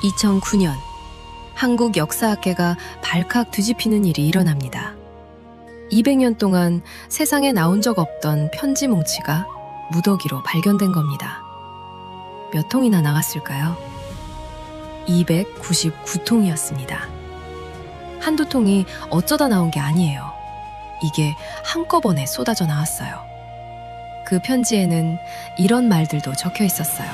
2009년 한국 역사학계가 발칵 뒤집히는 일이 일어납니다. 200년 동안 세상에 나온 적 없던 편지 뭉치가 무더기로 발견된 겁니다. 몇 통이나 나갔을까요? 299통이었습니다. 한두 통이 어쩌다 나온 게 아니에요. 이게 한꺼번에 쏟아져 나왔어요. 그 편지에는 이런 말들도 적혀 있었어요.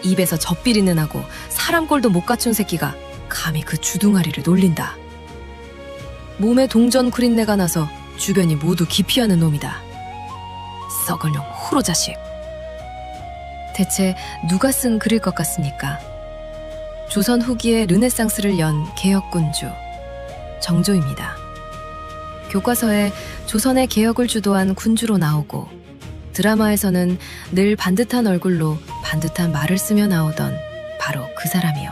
입에서 젖비리는 하고 사람 꼴도 못 갖춘 새끼가 감히 그 주둥아리를 놀린다. 몸에 동전 구린내가 나서 주변이 모두 기피하는 놈이다. 썩을 놈 호로 자식. 대체 누가 쓴 글일 것 같습니까? 조선 후기에 르네상스를 연 개혁군주 정조입니다. 교과서에 조선의 개혁을 주도한 군주로 나오고 드라마에서는 늘 반듯한 얼굴로 반듯한 말을 쓰며 나오던 바로 그 사람이요.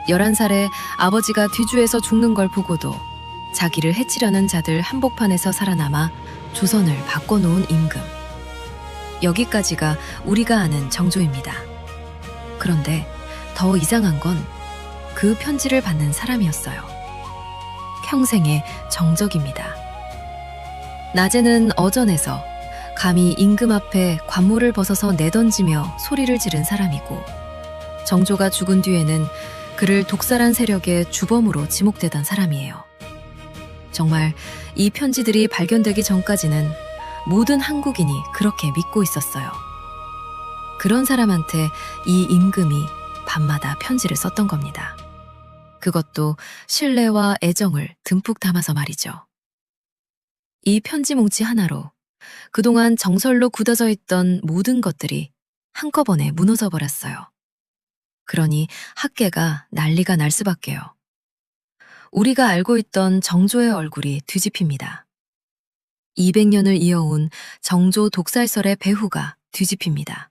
11살에 아버지가 뒤주에서 죽는 걸 보고도 자기를 해치려는 자들 한복판에서 살아남아 조선을 바꿔놓은 임금. 여기까지가 우리가 아는 정조입니다. 그런데 더 이상한 건 그 편지를 받는 사람이었어요. 평생의 정적입니다. 낮에는 어전에서 감히 임금 앞에 관모를 벗어서 내던지며 소리를 지른 사람이고, 정조가 죽은 뒤에는 그를 독살한 세력의 주범으로 지목되던 사람이에요. 정말 이 편지들이 발견되기 전까지는 모든 한국인이 그렇게 믿고 있었어요. 그런 사람한테 이 임금이 밤마다 편지를 썼던 겁니다. 그것도 신뢰와 애정을 듬뿍 담아서 말이죠. 이 편지 뭉치 하나로 그동안 정설로 굳어져 있던 모든 것들이 한꺼번에 무너져 버렸어요. 그러니 학계가 난리가 날 수밖에요. 우리가 알고 있던 정조의 얼굴이 뒤집힙니다. 200년을 이어온 정조 독살설의 배후가 뒤집힙니다.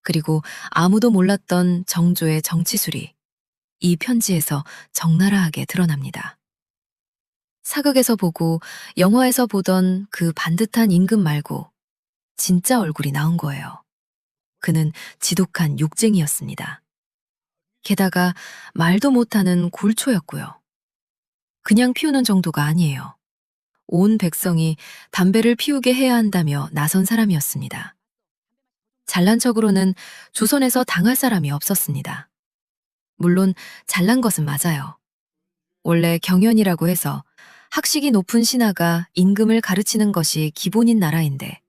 그리고 아무도 몰랐던 정조의 정치술이 이 편지에서 적나라하게 드러납니다. 사극에서 보고 영화에서 보던 그 반듯한 임금 말고 진짜 얼굴이 나온 거예요. 그는 지독한 욕쟁이였습니다. 게다가 말도 못하는 골초였고요. 그냥 피우는 정도가 아니에요. 온 백성이 담배를 피우게 해야 한다며 나선 사람이었습니다. 잘난 척으로는 조선에서 당할 사람이 없었습니다. 물론 잘난 것은 맞아요. 원래 경연이라고 해서 학식이 높은 신하가 임금을 가르치는 것이 기본인 나라인데,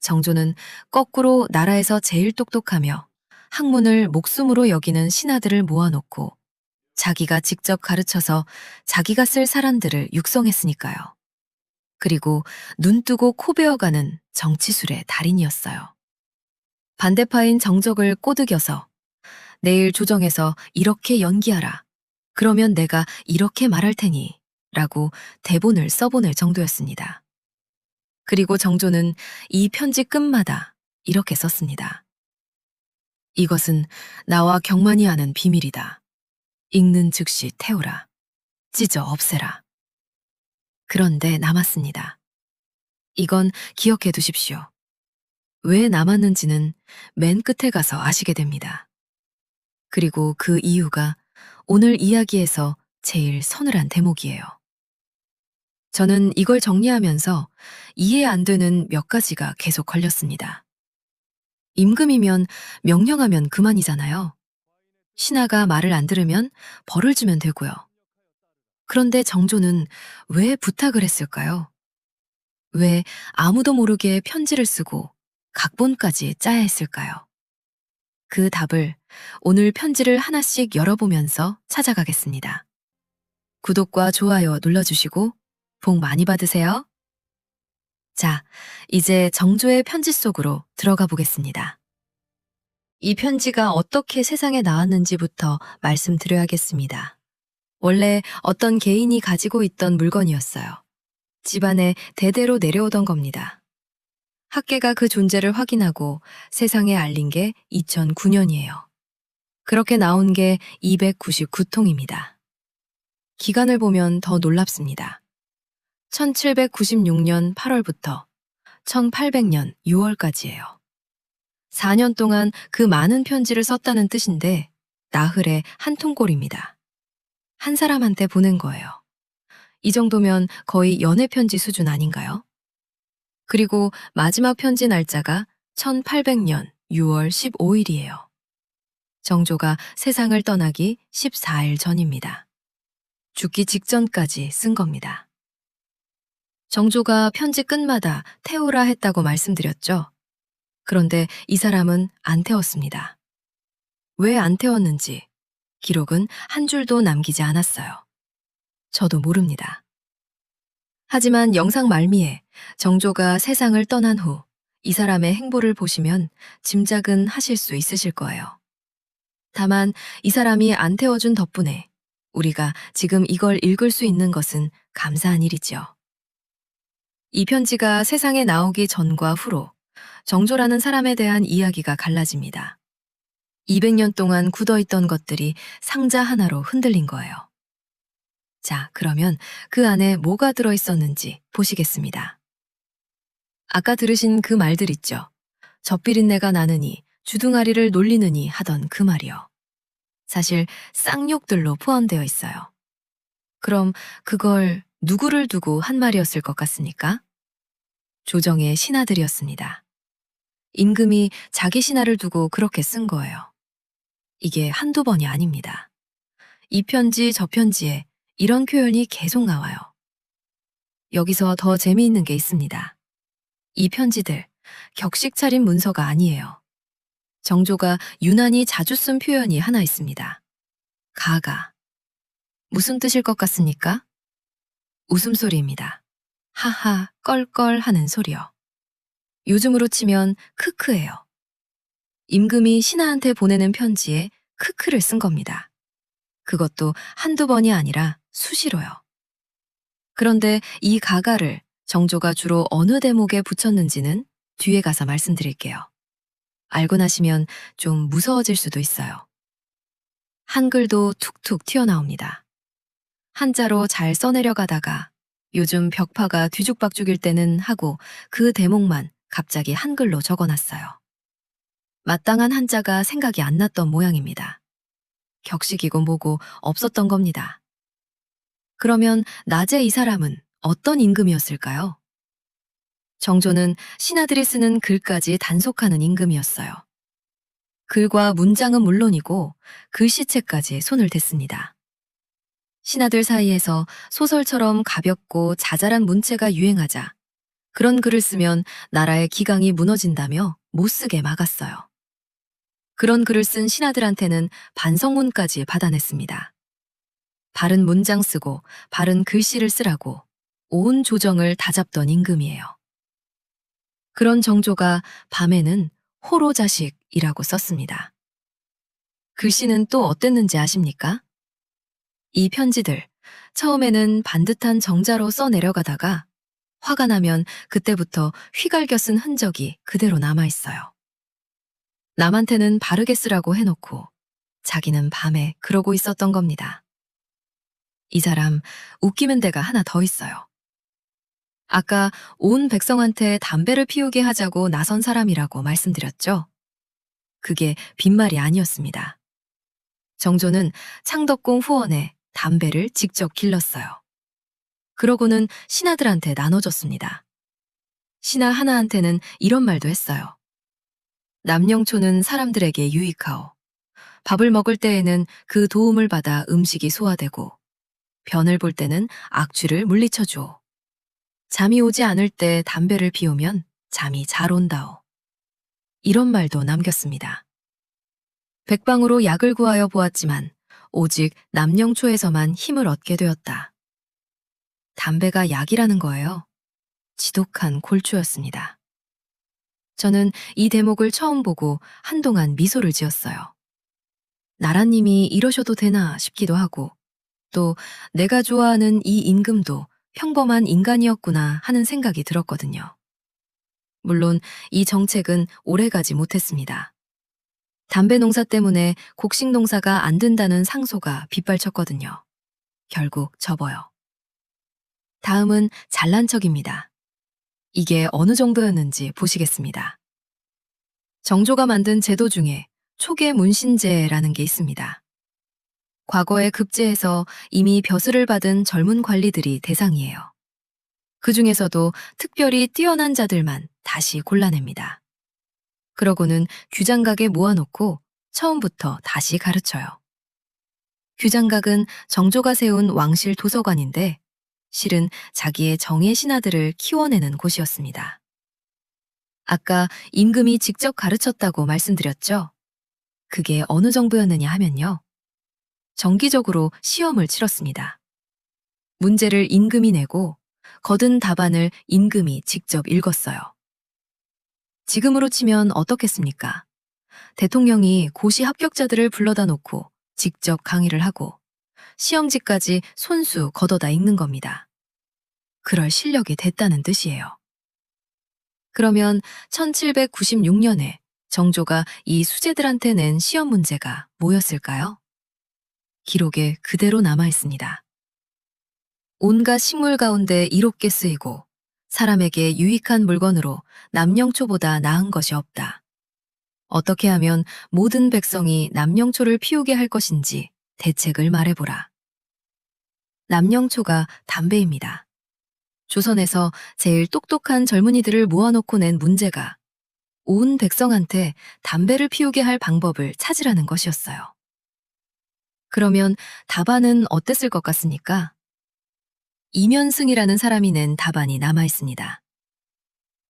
정조는 거꾸로 나라에서 제일 똑똑하며 학문을 목숨으로 여기는 신하들을 모아놓고 자기가 직접 가르쳐서 자기가 쓸 사람들을 육성했으니까요. 그리고 눈 뜨고 코 베어가는 정치술의 달인이었어요. 반대파인 정적을 꼬드겨서 내일 조정에서 이렇게 연기하라. 그러면 내가 이렇게 말할 테니 라고 대본을 써보낼 정도였습니다. 그리고 정조는 이 편지 끝마다 이렇게 썼습니다. 이것은 나와 경만이 아는 비밀이다. 읽는 즉시 태우라. 찢어 없애라. 그런데 남았습니다. 이건 기억해 두십시오. 왜 남았는지는 맨 끝에 가서 아시게 됩니다. 그리고 그 이유가 오늘 이야기에서 제일 서늘한 대목이에요. 저는 이걸 정리하면서 이해 안 되는 몇 가지가 계속 걸렸습니다. 임금이면 명령하면 그만이잖아요. 신하가 말을 안 들으면 벌을 주면 되고요. 그런데 정조는 왜 부탁을 했을까요? 왜 아무도 모르게 편지를 쓰고 각본까지 짜야 했을까요? 그 답을 오늘 편지를 하나씩 열어보면서 찾아가겠습니다. 구독과 좋아요 눌러주시고 복 많이 받으세요. 자, 이제 정조의 편지 속으로 들어가 보겠습니다. 이 편지가 어떻게 세상에 나왔는지부터 말씀드려야겠습니다. 원래 어떤 개인이 가지고 있던 물건이었어요. 집안에 대대로 내려오던 겁니다. 학계가 그 존재를 확인하고 세상에 알린 게 2009년이에요. 그렇게 나온 게 299통입니다. 기간을 보면 더 놀랍습니다. 1796년 8월부터 1800년 6월까지예요. 4년 동안 그 많은 편지를 썼다는 뜻인데 나흘에 한 통꼴입니다. 한 사람한테 보낸 거예요. 이 정도면 거의 연애 편지 수준 아닌가요? 그리고 마지막 편지 날짜가 1800년 6월 15일이에요. 정조가 세상을 떠나기 14일 전입니다. 죽기 직전까지 쓴 겁니다. 정조가 편지 끝마다 태우라 했다고 말씀드렸죠? 그런데 이 사람은 안 태웠습니다. 왜 안 태웠는지 기록은 한 줄도 남기지 않았어요. 저도 모릅니다. 하지만 영상 말미에 정조가 세상을 떠난 후 이 사람의 행보를 보시면 짐작은 하실 수 있으실 거예요. 다만 이 사람이 안 태워준 덕분에 우리가 지금 이걸 읽을 수 있는 것은 감사한 일이죠. 이 편지가 세상에 나오기 전과 후로 정조라는 사람에 대한 이야기가 갈라집니다. 200년 동안 굳어있던 것들이 상자 하나로 흔들린 거예요. 자, 그러면 그 안에 뭐가 들어있었는지 보시겠습니다. 아까 들으신 그 말들 있죠? 젖비린내가 나느니 주둥아리를 놀리느니 하던 그 말이요. 사실 쌍욕들로 포함되어 있어요. 그럼 그걸 누구를 두고 한 말이었을 것 같습니까? 조정의 신하들이었습니다. 임금이 자기 신하를 두고 그렇게 쓴 거예요. 이게 한두 번이 아닙니다. 이 편지 저 편지에 이런 표현이 계속 나와요. 여기서 더 재미있는 게 있습니다. 이 편지들 격식 차린 문서가 아니에요. 정조가 유난히 자주 쓴 표현이 하나 있습니다. 가가. 무슨 뜻일 것 같습니까? 웃음소리입니다. 하하, 껄껄 하는 소리요. 요즘으로 치면 크크예요. 임금이 신하한테 보내는 편지에 크크를 쓴 겁니다. 그것도 한두 번이 아니라 수시로요. 그런데 이 가가를 정조가 주로 어느 대목에 붙였는지는 뒤에 가서 말씀드릴게요. 알고 나시면 좀 무서워질 수도 있어요. 한글도 툭툭 튀어나옵니다. 한자로 잘 써내려가다가 요즘 벽파가 뒤죽박죽일 때는 하고 그 대목만 갑자기 한글로 적어놨어요. 마땅한 한자가 생각이 안 났던 모양입니다. 격식이고 뭐고 없었던 겁니다. 그러면 낮에 이 사람은 어떤 임금이었을까요? 정조는 신하들이 쓰는 글까지 단속하는 임금이었어요. 글과 문장은 물론이고 글씨체까지 손을 댔습니다. 신하들 사이에서 소설처럼 가볍고 자잘한 문체가 유행하자 그런 글을 쓰면 나라의 기강이 무너진다며 못 쓰게 막았어요. 그런 글을 쓴 신하들한테는 반성문까지 받아냈습니다. 바른 문장 쓰고 바른 글씨를 쓰라고 온 조정을 다잡던 임금이에요. 그런 정조가 밤에는 호로자식이라고 썼습니다. 글씨는 또 어땠는지 아십니까? 이 편지들 처음에는 반듯한 정자로 써내려가다가 화가 나면 그때부터 휘갈겨 쓴 흔적이 그대로 남아있어요. 남한테는 바르게 쓰라고 해놓고 자기는 밤에 그러고 있었던 겁니다. 이 사람 웃기는 데가 하나 더 있어요. 아까 온 백성한테 담배를 피우게 하자고 나선 사람이라고 말씀드렸죠? 그게 빈말이 아니었습니다. 정조는 창덕궁 후원에 담배를 직접 길렀어요. 그러고는 신하들한테 나눠줬습니다. 신하 하나한테는 이런 말도 했어요. 남영초는 사람들에게 유익하오. 밥을 먹을 때에는 그 도움을 받아 음식이 소화되고 변을 볼 때는 악취를 물리쳐주오. 잠이 오지 않을 때 담배를 피우면 잠이 잘 온다오. 이런 말도 남겼습니다. 백방으로 약을 구하여 보았지만 오직 남영초에서만 힘을 얻게 되었다. 담배가 약이라는 거예요. 지독한 골초였습니다. 저는 이 대목을 처음 보고 한동안 미소를 지었어요. 나라님이 이러셔도 되나 싶기도 하고 또 내가 좋아하는 이 임금도 평범한 인간이었구나 하는 생각이 들었거든요. 물론 이 정책은 오래가지 못했습니다. 담배 농사 때문에 곡식 농사가 안 된다는 상소가 빗발쳤거든요. 결국 접어요. 다음은 잘난 척입니다. 이게 어느 정도였는지 보시겠습니다. 정조가 만든 제도 중에 초계 문신제라는 게 있습니다. 과거의 급제에서 이미 벼슬을 받은 젊은 관리들이 대상이에요. 그 중에서도 특별히 뛰어난 자들만 다시 골라냅니다. 그러고는 규장각에 모아놓고 처음부터 다시 가르쳐요. 규장각은 정조가 세운 왕실 도서관인데 실은 자기의 정예 신하들을 키워내는 곳이었습니다. 아까 임금이 직접 가르쳤다고 말씀드렸죠? 그게 어느 정도였느냐 하면요. 정기적으로 시험을 치렀습니다. 문제를 임금이 내고 거둔 답안을 임금이 직접 읽었어요. 지금으로 치면 어떻겠습니까? 대통령이 고시 합격자들을 불러다 놓고 직접 강의를 하고 시험지까지 손수 걷어다 읽는 겁니다. 그럴 실력이 됐다는 뜻이에요. 그러면 1796년에 정조가 이 수재들한테 낸 시험 문제가 뭐였을까요? 기록에 그대로 남아 있습니다. 온갖 식물 가운데 이롭게 쓰이고 사람에게 유익한 물건으로 남영초보다 나은 것이 없다. 어떻게 하면 모든 백성이 남영초를 피우게 할 것인지 대책을 말해보라. 남영초가 담배입니다. 조선에서 제일 똑똑한 젊은이들을 모아놓고 낸 문제가 온 백성한테 담배를 피우게 할 방법을 찾으라는 것이었어요. 그러면 답안은 어땠을 것 같습니까? 이면승이라는 사람이 낸 답안이 남아 있습니다.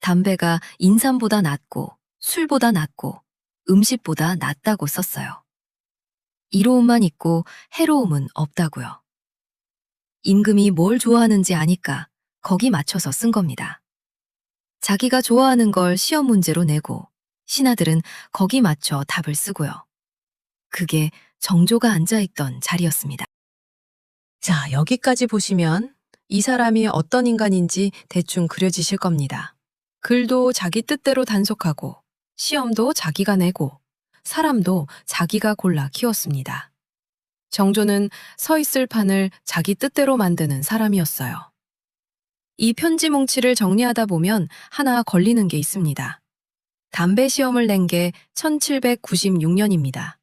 담배가 인삼보다 낫고 술보다 낫고 음식보다 낫다고 썼어요. 이로움만 있고 해로움은 없다고요. 임금이 뭘 좋아하는지 아니까 거기 맞춰서 쓴 겁니다. 자기가 좋아하는 걸 시험 문제로 내고 신하들은 거기 맞춰 답을 쓰고요. 그게 정조가 앉아있던 자리였습니다. 자, 여기까지 보시면 이 사람이 어떤 인간인지 대충 그려지실 겁니다. 글도 자기 뜻대로 단속하고 시험도 자기가 내고 사람도 자기가 골라 키웠습니다. 정조는 서 있을 판을 자기 뜻대로 만드는 사람이었어요. 이 편지 뭉치를 정리하다 보면 하나 걸리는 게 있습니다. 담배 시험을 낸 게 1796년입니다.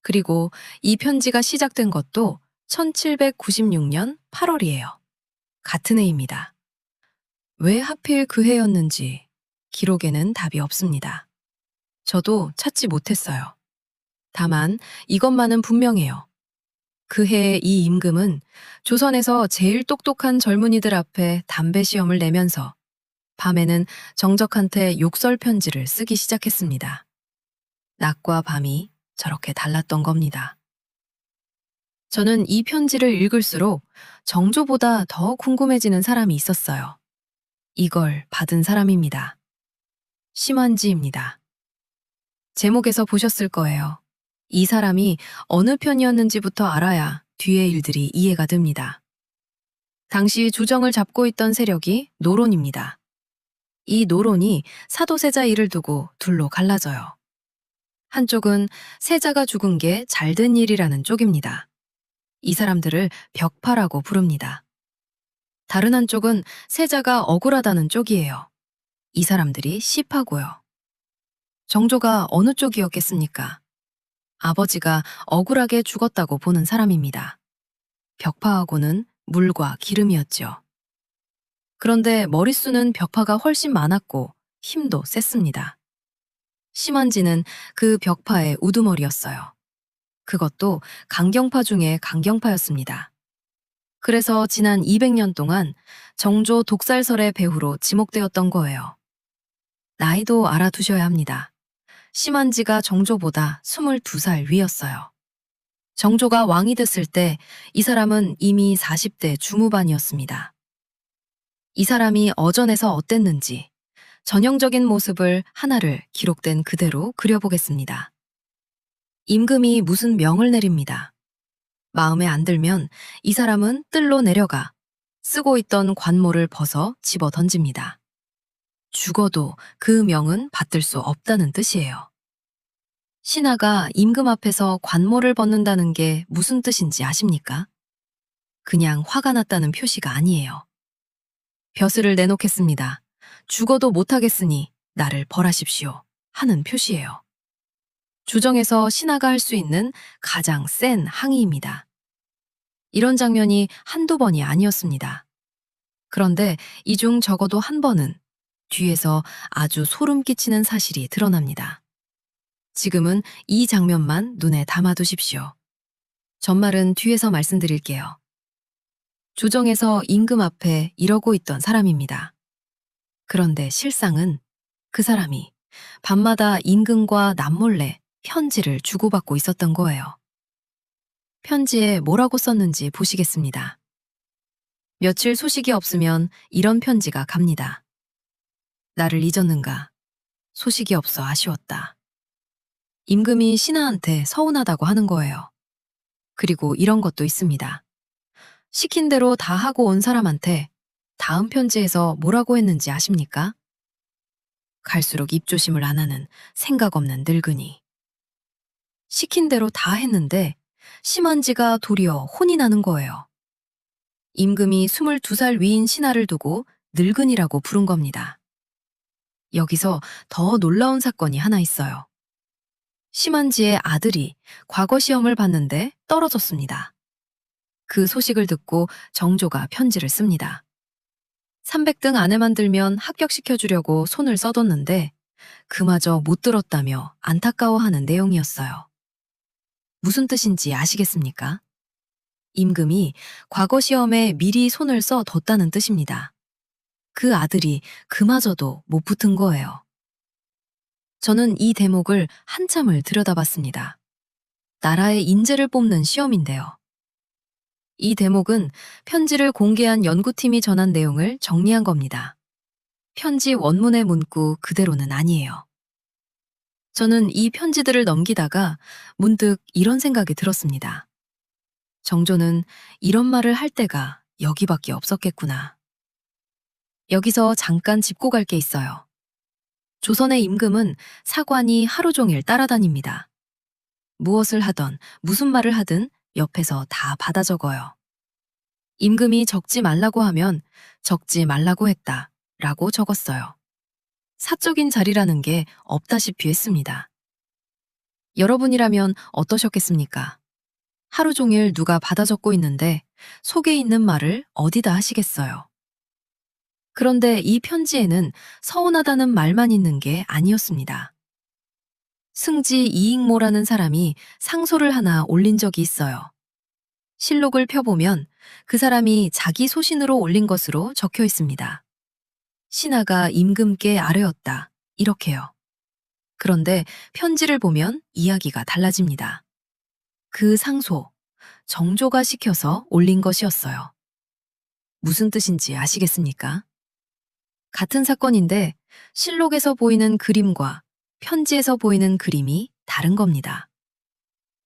그리고 이 편지가 시작된 것도 1796년 8월이에요. 같은 해입니다. 왜 하필 그 해였는지 기록에는 답이 없습니다. 저도 찾지 못했어요. 다만 이것만은 분명해요. 그 해에 이 임금은 조선에서 제일 똑똑한 젊은이들 앞에 담배 시험을 내면서 밤에는 정적한테 욕설 편지를 쓰기 시작했습니다. 낮과 밤이 저렇게 달랐던 겁니다. 저는 이 편지를 읽을수록 정조보다 더 궁금해지는 사람이 있었어요. 이걸 받은 사람입니다. 심한지입니다. 제목에서 보셨을 거예요. 이 사람이 어느 편이었는지부터 알아야 뒤의 일들이 이해가 됩니다. 당시 조정을 잡고 있던 세력이 노론입니다. 이 노론이 사도세자 일을 두고 둘로 갈라져요. 한쪽은 세자가 죽은 게 잘된 일이라는 쪽입니다. 이 사람들을 벽파라고 부릅니다. 다른 한쪽은 세자가 억울하다는 쪽이에요. 이 사람들이 시파고요. 정조가 어느 쪽이었겠습니까? 아버지가 억울하게 죽었다고 보는 사람입니다. 벽파하고는 물과 기름이었죠. 그런데 머릿수는 벽파가 훨씬 많았고 힘도 셌습니다. 심한지는 그 벽파의 우두머리였어요. 그것도 강경파 중에 강경파였습니다. 그래서 지난 200년 동안 정조 독살설의 배후로 지목되었던 거예요. 나이도 알아두셔야 합니다. 심한지가 정조보다 22살 위였어요. 정조가 왕이 됐을 때 이 사람은 이미 40대 중후반이었습니다. 이 사람이 어전에서 어땠는지 전형적인 모습을 하나를 기록된 그대로 그려보겠습니다. 임금이 무슨 명을 내립니다. 마음에 안 들면 이 사람은 뜰로 내려가 쓰고 있던 관모를 벗어 집어 던집니다. 죽어도 그 명은 받들 수 없다는 뜻이에요. 신하가 임금 앞에서 관모를 벗는다는 게 무슨 뜻인지 아십니까? 그냥 화가 났다는 표시가 아니에요. 벼슬을 내놓겠습니다. 죽어도 못하겠으니 나를 벌하십시오. 하는 표시예요. 주정에서 신하가 할 수 있는 가장 센 항의입니다. 이런 장면이 한두 번이 아니었습니다. 그런데 이 중 적어도 한 번은 뒤에서 아주 소름 끼치는 사실이 드러납니다. 지금은 이 장면만 눈에 담아두십시오. 전말은 뒤에서 말씀드릴게요. 주정에서 임금 앞에 이러고 있던 사람입니다. 그런데 실상은 그 사람이 밤마다 임금과 남몰래 편지를 주고받고 있었던 거예요. 편지에 뭐라고 썼는지 보시겠습니다. 며칠 소식이 없으면 이런 편지가 갑니다. 나를 잊었는가? 소식이 없어 아쉬웠다. 임금이 신하한테 서운하다고 하는 거예요. 그리고 이런 것도 있습니다. 시킨 대로 다 하고 온 사람한테 다음 편지에서 뭐라고 했는지 아십니까? 갈수록 입조심을 안 하는 생각 없는 늙은이. 시킨 대로 다 했는데 심한지가 도리어 혼이 나는 거예요. 임금이 22살 위인 신하를 두고 늙은이라고 부른 겁니다. 여기서 더 놀라운 사건이 하나 있어요. 심한지의 아들이 과거 시험을 봤는데 떨어졌습니다. 그 소식을 듣고 정조가 편지를 씁니다. 300등 안에만 들면 합격시켜주려고 손을 써뒀는데 그마저 못 들었다며 안타까워하는 내용이었어요. 무슨 뜻인지 아시겠습니까? 임금이 과거 시험에 미리 손을 써뒀다는 뜻입니다. 그 아들이 그마저도 못 붙은 거예요. 저는 이 대목을 한참을 들여다봤습니다. 나라의 인재를 뽑는 시험인데요. 이 대목은 편지를 공개한 연구팀이 전한 내용을 정리한 겁니다. 편지 원문의 문구 그대로는 아니에요. 저는 이 편지들을 넘기다가 문득 이런 생각이 들었습니다. 정조는 이런 말을 할 때가 여기밖에 없었겠구나. 여기서 잠깐 짚고 갈 게 있어요. 조선의 임금은 사관이 하루 종일 따라다닙니다. 무엇을 하던 무슨 말을 하든 옆에서 다 받아 적어요. 임금이 적지 말라고 하면 적지 말라고 했다 라고 적었어요. 사적인 자리라는 게 없다시피 했습니다. 여러분이라면 어떠셨겠습니까? 하루 종일 누가 받아 적고 있는데 속에 있는 말을 어디다 하시겠어요? 그런데 이 편지에는 서운하다는 말만 있는 게 아니었습니다. 승지 이익모라는 사람이 상소를 하나 올린 적이 있어요. 실록을 펴보면 그 사람이 자기 소신으로 올린 것으로 적혀 있습니다. 신하가 임금께 아뢰었다. 이렇게요. 그런데 편지를 보면 이야기가 달라집니다. 그 상소, 정조가 시켜서 올린 것이었어요. 무슨 뜻인지 아시겠습니까? 같은 사건인데 실록에서 보이는 그림과 편지에서 보이는 그림이 다른 겁니다.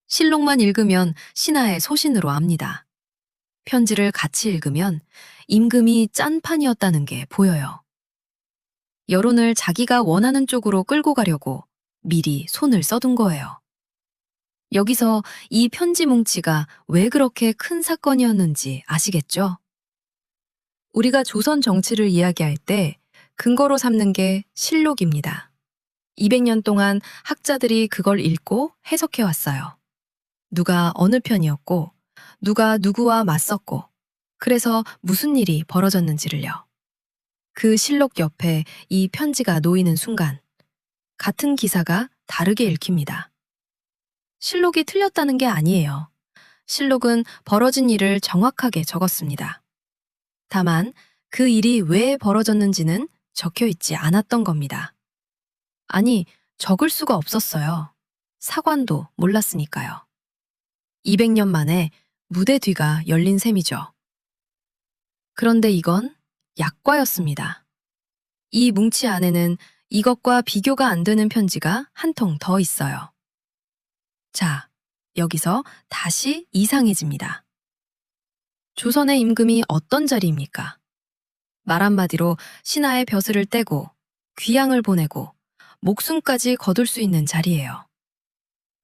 실록만 읽으면 신하의 소신으로 압니다. 편지를 같이 읽으면 임금이 짠판이었다는 게 보여요. 여론을 자기가 원하는 쪽으로 끌고 가려고 미리 손을 써둔 거예요. 여기서 이 편지 뭉치가 왜 그렇게 큰 사건이었는지 아시겠죠? 우리가 조선 정치를 이야기할 때 근거로 삼는 게 실록입니다. 200년 동안 학자들이 그걸 읽고 해석해 왔어요. 누가 어느 편이었고, 누가 누구와 맞섰고, 그래서 무슨 일이 벌어졌는지를요. 그 실록 옆에 이 편지가 놓이는 순간, 같은 기사가 다르게 읽힙니다. 실록이 틀렸다는 게 아니에요. 실록은 벌어진 일을 정확하게 적었습니다. 다만 그 일이 왜 벌어졌는지는 적혀 있지 않았던 겁니다. 아니, 적을 수가 없었어요. 사관도 몰랐으니까요. 200년 만에 무대 뒤가 열린 셈이죠. 그런데 이건 약과였습니다. 이 뭉치 안에는 이것과 비교가 안 되는 편지가 한 통 더 있어요. 자, 여기서 다시 이상해집니다. 조선의 임금이 어떤 자리입니까? 말 한마디로 신하의 벼슬을 떼고 귀양을 보내고 목숨까지 거둘 수 있는 자리예요.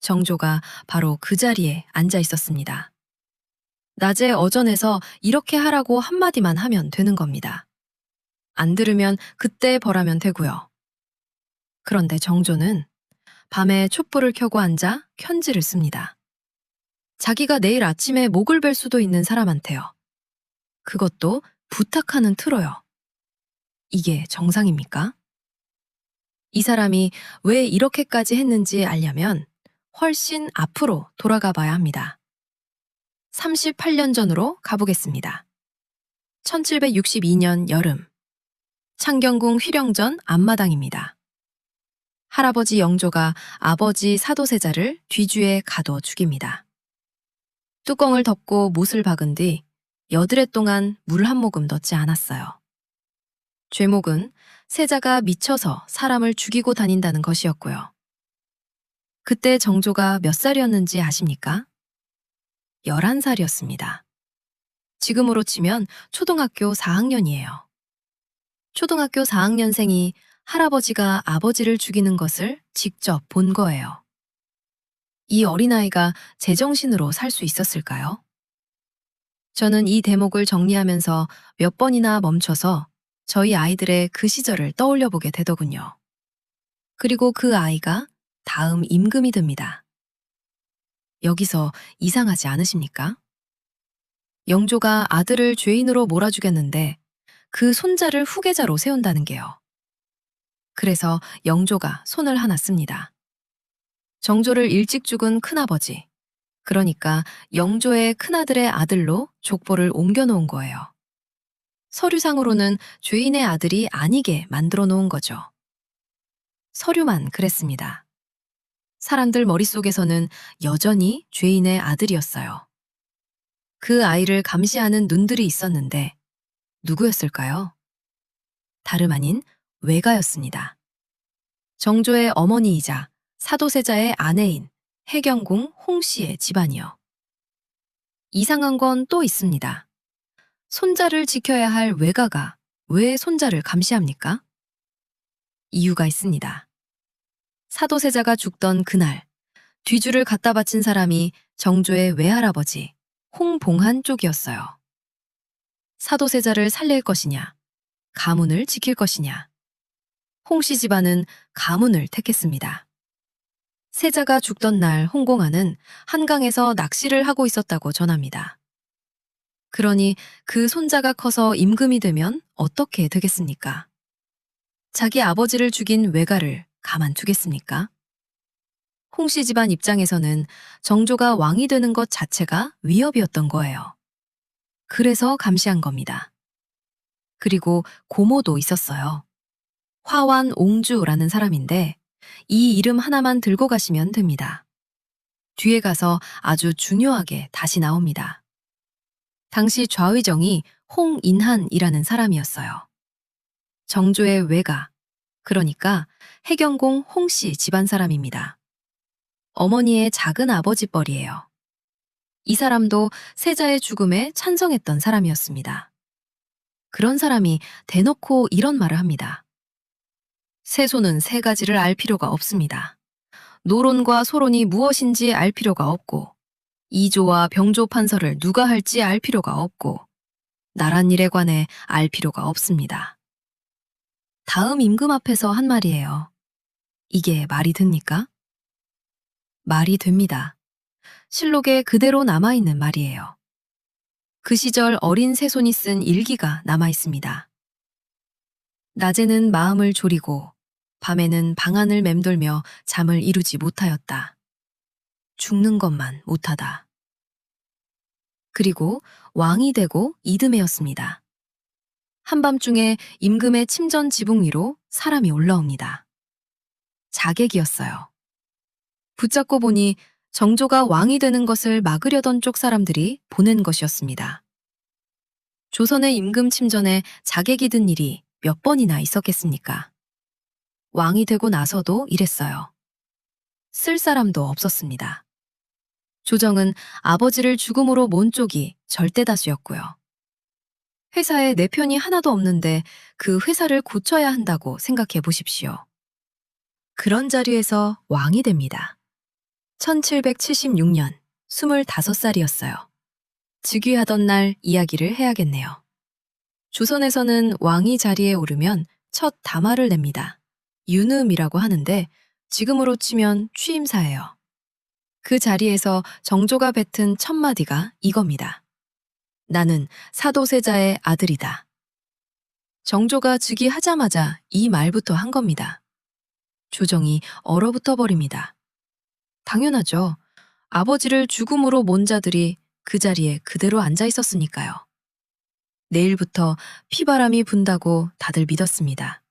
정조가 바로 그 자리에 앉아 있었습니다. 낮에 어전에서 이렇게 하라고 한마디만 하면 되는 겁니다. 안 들으면 그때 벌하면 되고요. 그런데 정조는 밤에 촛불을 켜고 앉아 편지를 씁니다. 자기가 내일 아침에 목을 벨 수도 있는 사람한테요. 그것도 부탁하는 틀어요. 이게 정상입니까? 이 사람이 왜 이렇게까지 했는지 알려면 훨씬 앞으로 돌아가 봐야 합니다. 38년 전으로 가보겠습니다. 1762년 여름, 창경궁 휘령전 앞마당입니다. 할아버지 영조가 아버지 사도세자를 뒤주에 가둬 죽입니다. 뚜껑을 덮고 못을 박은 뒤 여드레 동안 물 한 모금 넣지 않았어요. 죄목은 세자가 미쳐서 사람을 죽이고 다닌다는 것이었고요. 그때 정조가 몇 살이었는지 아십니까? 11살이었습니다. 지금으로 치면 초등학교 4학년이에요. 초등학교 4학년생이 할아버지가 아버지를 죽이는 것을 직접 본 거예요. 이 어린아이가 제정신으로 살 수 있었을까요? 저는 이 대목을 정리하면서 몇 번이나 멈춰서 저희 아이들의 그 시절을 떠올려 보게 되더군요. 그리고 그 아이가 다음 임금이 됩니다. 여기서 이상하지 않으십니까? 영조가 아들을 죄인으로 몰아주겠는데 그 손자를 후계자로 세운다는 게요. 그래서 영조가 손을 하나 씁니다. 정조를 일찍 죽은 큰아버지, 그러니까 영조의 큰아들의 아들로 족보를 옮겨놓은 거예요. 서류상으로는 죄인의 아들이 아니게 만들어 놓은 거죠. 서류만 그랬습니다. 사람들 머릿속에서는 여전히 죄인의 아들이었어요. 그 아이를 감시하는 눈들이 있었는데 누구였을까요? 다름 아닌 외가였습니다. 정조의 어머니이자 사도세자의 아내인 해경궁 홍씨의 집안이요. 이상한 건 또 있습니다. 손자를 지켜야 할 외가가 왜 손자를 감시합니까? 이유가 있습니다. 사도세자가 죽던 그날 뒤주를 갖다 바친 사람이 정조의 외할아버지 홍봉한 쪽이었어요. 사도세자를 살릴 것이냐, 가문을 지킬 것이냐. 홍씨 집안은 가문을 택했습니다. 세자가 죽던 날 홍공안은 한강에서 낚시를 하고 있었다고 전합니다. 그러니 그 손자가 커서 임금이 되면 어떻게 되겠습니까? 자기 아버지를 죽인 외가를 가만 두겠습니까? 홍씨 집안 입장에서는 정조가 왕이 되는 것 자체가 위협이었던 거예요. 그래서 감시한 겁니다. 그리고 고모도 있었어요. 화완옹주라는 사람인데 이 이름 하나만 들고 가시면 됩니다. 뒤에 가서 아주 중요하게 다시 나옵니다. 당시 좌의정이 홍인한이라는 사람이었어요. 정조의 외가, 그러니까 해경궁 홍씨 집안 사람입니다. 어머니의 작은 아버지뻘이에요. 이 사람도 세자의 죽음에 찬성했던 사람이었습니다. 그런 사람이 대놓고 이런 말을 합니다. 세손은 세 가지를 알 필요가 없습니다. 노론과 소론이 무엇인지 알 필요가 없고, 이조와 병조 판서를 누가 할지 알 필요가 없고, 나란 일에 관해 알 필요가 없습니다. 다음 임금 앞에서 한 말이에요. 이게 말이 됩니까? 말이 됩니다. 실록에 그대로 남아있는 말이에요. 그 시절 어린 세손이 쓴 일기가 남아있습니다. 낮에는 마음을 졸이고 밤에는 방안을 맴돌며 잠을 이루지 못하였다. 죽는 것만 못하다. 그리고 왕이 되고 이듬해였습니다. 한밤중에 임금의 침전 지붕 위로 사람이 올라옵니다. 자객이었어요. 붙잡고 보니 정조가 왕이 되는 것을 막으려던 쪽 사람들이 보낸 것이었습니다. 조선의 임금 침전에 자객이 든 일이 몇 번이나 있었겠습니까? 왕이 되고 나서도 이랬어요. 쓸 사람도 없었습니다. 조정은 아버지를 죽음으로 몬 쪽이 절대다수였고요. 회사에 내 편이 하나도 없는데 그 회사를 고쳐야 한다고 생각해 보십시오. 그런 자리에서 왕이 됩니다. 1776년 25살이었어요. 즉위하던 날 이야기를 해야겠네요. 조선에서는 왕이 자리에 오르면 첫 담화를 냅니다. 유음이라고 하는데 지금으로 치면 취임사예요. 그 자리에서 정조가 뱉은 첫 마디가 이겁니다. 나는 사도세자의 아들이다. 정조가 즉위하자마자 이 말부터 한 겁니다. 조정이 얼어붙어 버립니다. 당연하죠. 아버지를 죽음으로 몬 자들이 그 자리에 그대로 앉아 있었으니까요. 내일부터 피바람이 분다고 다들 믿었습니다.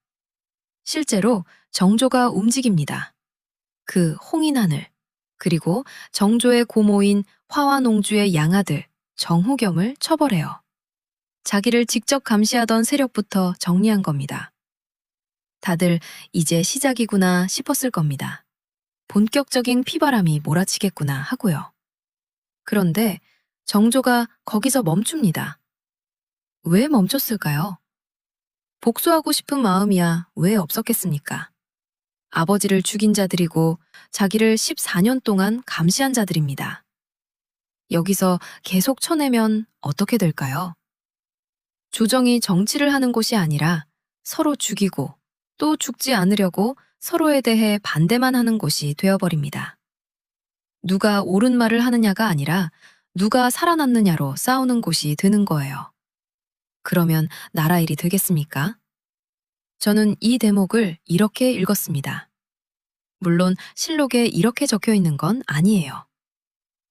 실제로 정조가 움직입니다. 그 홍인하늘, 그리고 정조의 고모인 화와농주의 양아들 정호겸을 처벌해요. 자기를 직접 감시하던 세력부터 정리한 겁니다. 다들 이제 시작이구나 싶었을 겁니다. 본격적인 피바람이 몰아치겠구나 하고요. 그런데 정조가 거기서 멈춥니다. 왜 멈췄을까요? 복수하고 싶은 마음이야 왜 없었겠습니까? 아버지를 죽인 자들이고 자기를 14년 동안 감시한 자들입니다. 여기서 계속 쳐내면 어떻게 될까요? 조정이 정치를 하는 곳이 아니라 서로 죽이고 또 죽지 않으려고 서로에 대해 반대만 하는 곳이 되어버립니다. 누가 옳은 말을 하느냐가 아니라 누가 살아남느냐로 싸우는 곳이 되는 거예요. 그러면 나라 일이 되겠습니까? 저는 이 대목을 이렇게 읽었습니다. 물론 실록에 이렇게 적혀 있는 건 아니에요.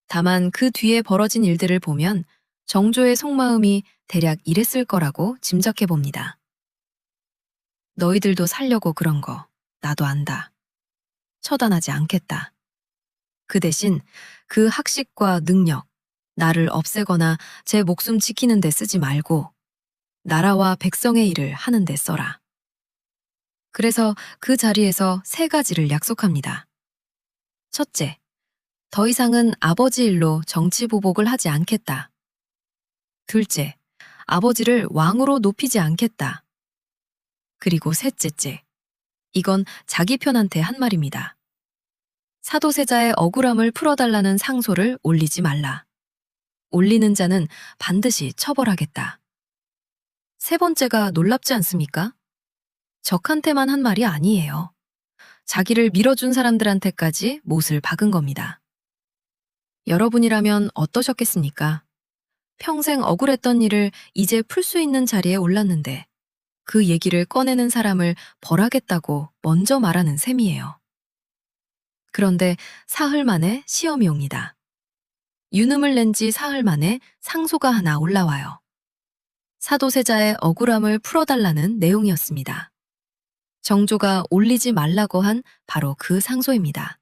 다만 그 뒤에 벌어진 일들을 보면 정조의 속마음이 대략 이랬을 거라고 짐작해 봅니다. 너희들도 살려고 그런 거 나도 안다. 처단하지 않겠다. 그 대신 그 학식과 능력, 나를 없애거나 제 목숨 지키는 데 쓰지 말고 나라와 백성의 일을 하는 데 써라. 그래서 그 자리에서 3가지를 약속합니다. 첫째, 더 이상은 아버지 일로 정치 보복을 하지 않겠다. 둘째, 아버지를 왕으로 높이지 않겠다. 그리고 셋째째, 이건 자기 편한테 한 말입니다. 사도세자의 억울함을 풀어달라는 상소를 올리지 말라. 올리는 자는 반드시 처벌하겠다. 세 번째가 놀랍지 않습니까? 적한테만 한 말이 아니에요. 자기를 밀어준 사람들한테까지 못을 박은 겁니다. 여러분이라면 어떠셨겠습니까? 평생 억울했던 일을 이제 풀 수 있는 자리에 올랐는데 그 얘기를 꺼내는 사람을 벌하겠다고 먼저 말하는 셈이에요. 그런데 사흘 만에 시험이 옵니다. 유능을 낸 지 사흘 만에 상소가 하나 올라와요. 사도세자의 억울함을 풀어달라는 내용이었습니다. 정조가 올리지 말라고 한 바로 그 상소입니다.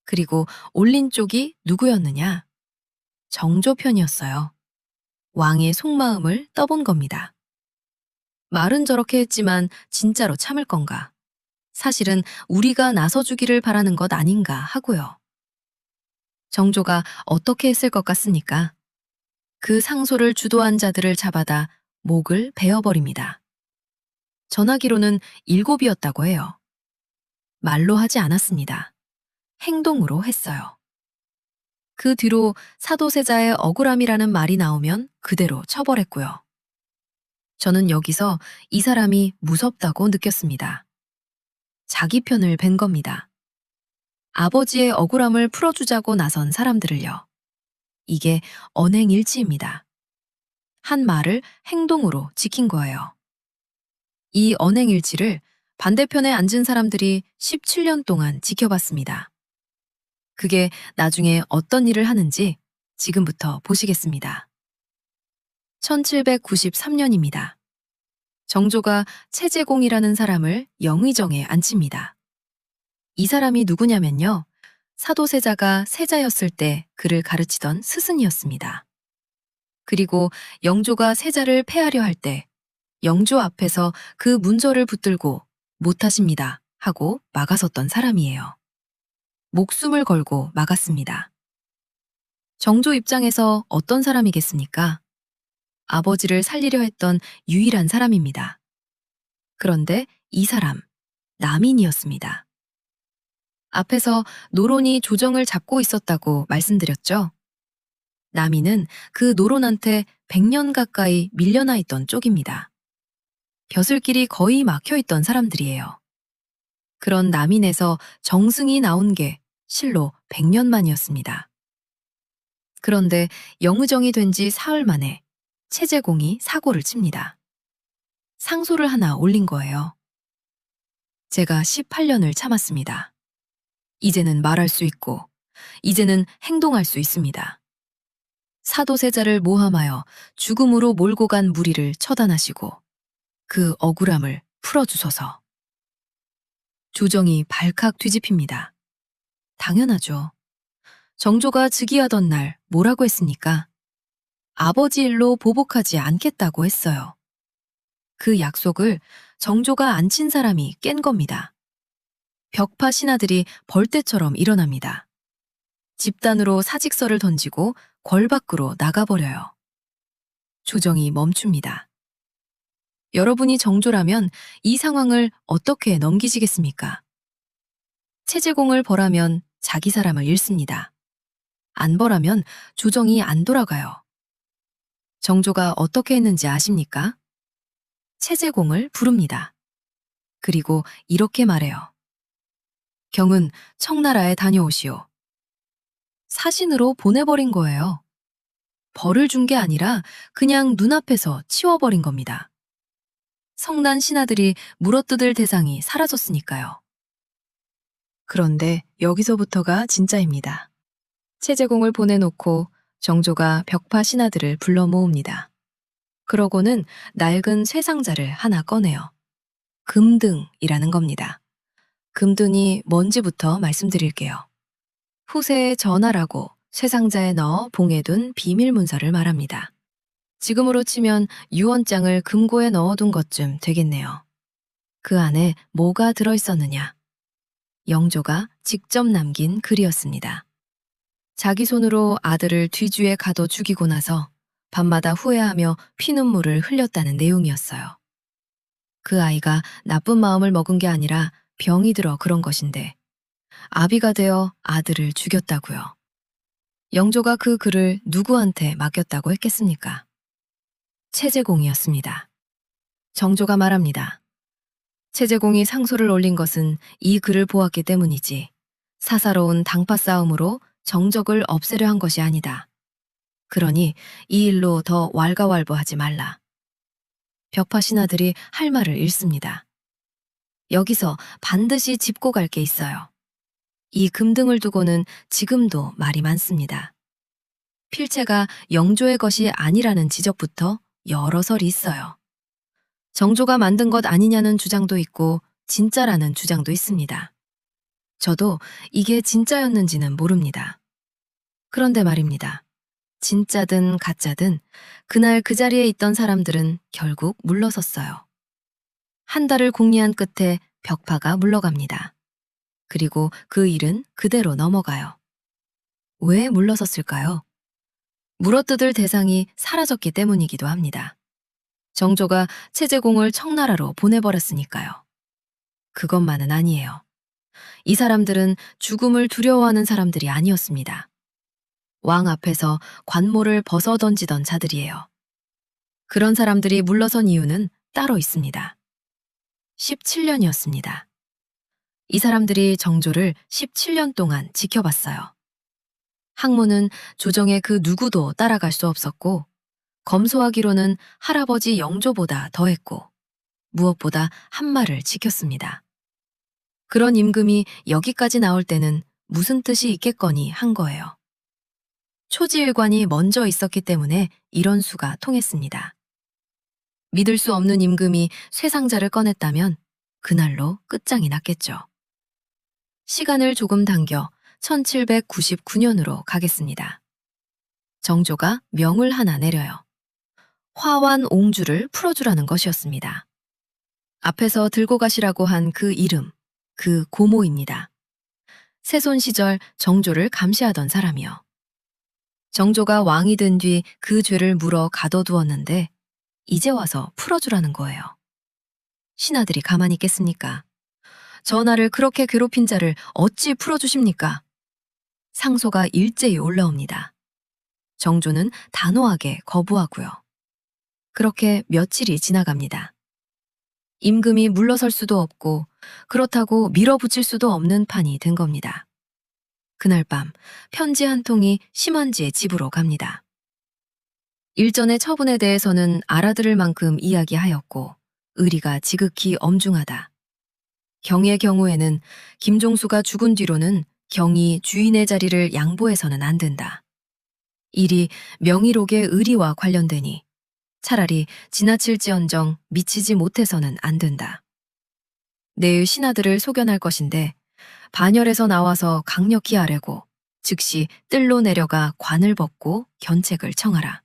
그리고 올린 쪽이 누구였느냐? 정조 편이었어요. 왕의 속마음을 떠본 겁니다. 말은 저렇게 했지만 진짜로 참을 건가? 사실은 우리가 나서주기를 바라는 것 아닌가 하고요. 정조가 어떻게 했을 것 같습니까? 그 상소를 주도한 자들을 잡아다 목을 베어버립니다. 전하기로는 7이었다고 해요. 말로 하지 않았습니다. 행동으로 했어요. 그 뒤로 사도세자의 억울함이라는 말이 나오면 그대로 처벌했고요. 저는 여기서 이 사람이 무섭다고 느꼈습니다. 자기 편을 벤 겁니다. 아버지의 억울함을 풀어주자고 나선 사람들을요. 이게 언행일치입니다. 한 말을 행동으로 지킨 거예요. 이 언행일치를 반대편에 앉은 사람들이 17년 동안 지켜봤습니다. 그게 나중에 어떤 일을 하는지 지금부터 보시겠습니다. 1793년입니다. 정조가 채제공이라는 사람을 영의정에 앉힙니다. 이 사람이 누구냐면요. 사도세자가 세자였을 때 그를 가르치던 스승이었습니다. 그리고 영조가 세자를 폐하려 할 때 영조 앞에서 그 문절을 붙들고 못하십니다 하고 막아섰던 사람이에요. 목숨을 걸고 막았습니다. 정조 입장에서 어떤 사람이겠습니까? 아버지를 살리려 했던 유일한 사람입니다. 그런데 이 사람, 남인이었습니다. 앞에서 노론이 조정을 잡고 있었다고 말씀드렸죠? 남인은 그 노론한테 100년 가까이 밀려나 있던 쪽입니다. 벼슬길이 거의 막혀 있던 사람들이에요. 그런 남인에서 정승이 나온 게 실로 100년 만이었습니다. 그런데 영의정이 된 지 사흘 만에 채제공이 사고를 칩니다. 상소를 하나 올린 거예요. 제가 18년을 참았습니다. 이제는 말할 수 있고, 이제는 행동할 수 있습니다. 사도세자를 모함하여 죽음으로 몰고 간 무리를 처단하시고 그 억울함을 풀어주소서. 조정이 발칵 뒤집힙니다. 당연하죠. 정조가 즉위하던 날 뭐라고 했습니까? 아버지 일로 보복하지 않겠다고 했어요. 그 약속을 정조가 안 친 사람이 깬 겁니다. 벽파 신하들이 벌떼처럼 일어납니다. 집단으로 사직서를 던지고 궐 밖으로 나가버려요. 조정이 멈춥니다. 여러분이 정조라면 이 상황을 어떻게 넘기시겠습니까? 채제공을 벌하면 자기 사람을 잃습니다. 안 벌하면 조정이 안 돌아가요. 정조가 어떻게 했는지 아십니까? 채제공을 부릅니다. 그리고 이렇게 말해요. 경은 청나라에 다녀오시오. 사신으로 보내버린 거예요. 벌을 준 게 아니라 그냥 눈앞에서 치워버린 겁니다. 성난 신하들이 물어뜯을 대상이 사라졌으니까요. 그런데 여기서부터가 진짜입니다. 채제공을 보내놓고 정조가 벽파 신하들을 불러 모읍니다. 그러고는 낡은 쇠상자를 하나 꺼내요. 금등이라는 겁니다. 금등이 뭔지부터 말씀드릴게요. 후세에 전하라고 쇠상자에 넣어 봉해둔 비밀 문서를 말합니다. 지금으로 치면 유언장을 금고에 넣어둔 것쯤 되겠네요. 그 안에 뭐가 들어있었느냐? 영조가 직접 남긴 글이었습니다. 자기 손으로 아들을 뒤주에 가둬 죽이고 나서 밤마다 후회하며 피눈물을 흘렸다는 내용이었어요. 그 아이가 나쁜 마음을 먹은 게 아니라 병이 들어 그런 것인데 아비가 되어 아들을 죽였다고요. 영조가 그 글을 누구한테 맡겼다고 했겠습니까? 채제공이었습니다. 정조가 말합니다. 채제공이 상소를 올린 것은 이 글을 보았기 때문이지 사사로운 당파 싸움으로 정적을 없애려 한 것이 아니다. 그러니 이 일로 더 왈가왈부하지 말라. 벽파 신하들이 할 말을 잃습니다. 여기서 반드시 짚고 갈 게 있어요. 이 금등을 두고는 지금도 말이 많습니다. 필체가 영조의 것이 아니라는 지적부터 여러 설이 있어요. 정조가 만든 것 아니냐는 주장도 있고 진짜라는 주장도 있습니다. 저도 이게 진짜였는지는 모릅니다. 그런데 말입니다. 진짜든 가짜든 그날 그 자리에 있던 사람들은 결국 물러섰어요. 한 달을 궁리한 끝에 벽파가 물러갑니다. 그리고 그 일은 그대로 넘어가요. 왜 물러섰을까요? 물어뜯을 대상이 사라졌기 때문이기도 합니다. 정조가 채제공을 청나라로 보내버렸으니까요. 그것만은 아니에요. 이 사람들은 죽음을 두려워하는 사람들이 아니었습니다. 왕 앞에서 관모를 벗어던지던 자들이에요. 그런 사람들이 물러선 이유는 따로 있습니다. 17년이었습니다. 이 사람들이 정조를 17년 동안 지켜봤어요. 학문은 조정의 그 누구도 따라갈 수 없었고 검소하기로는 할아버지 영조보다 더했고 무엇보다 한말을 지켰습니다. 그런 임금이 여기까지 나올 때는 무슨 뜻이 있겠거니 한 거예요. 초지일관이 먼저 있었기 때문에 이런 수가 통했습니다. 믿을 수 없는 임금이 쇠상자를 꺼냈다면 그날로 끝장이 났겠죠. 시간을 조금 당겨 1799년으로 가겠습니다. 정조가 명을 하나 내려요. 화환 옹주를 풀어주라는 것이었습니다. 앞에서 들고 가시라고 한 그 이름, 그 고모입니다. 세손 시절 정조를 감시하던 사람이요. 정조가 왕이 된 뒤 그 죄를 물어 가둬두었는데 이제 와서 풀어주라는 거예요. 신하들이 가만히 있겠습니까? 전하를 그렇게 괴롭힌 자를 어찌 풀어주십니까? 상소가 일제히 올라옵니다. 정조는 단호하게 거부하고요. 그렇게 며칠이 지나갑니다. 임금이 물러설 수도 없고 그렇다고 밀어붙일 수도 없는 판이 된 겁니다. 그날 밤 편지 한 통이 심한지의 집으로 갑니다. 일전의 처분에 대해서는 알아들을 만큼 이야기하였고 의리가 지극히 엄중하다. 경의 경우에는 김종수가 죽은 뒤로는 경이 주인의 자리를 양보해서는 안 된다. 일이 명의록의 의리와 관련되니 차라리 지나칠지언정 미치지 못해서는 안 된다. 내일 신하들을 소견할 것인데 반열에서 나와서 강력히 아뢰고 즉시 뜰로 내려가 관을 벗고 견책을 청하라.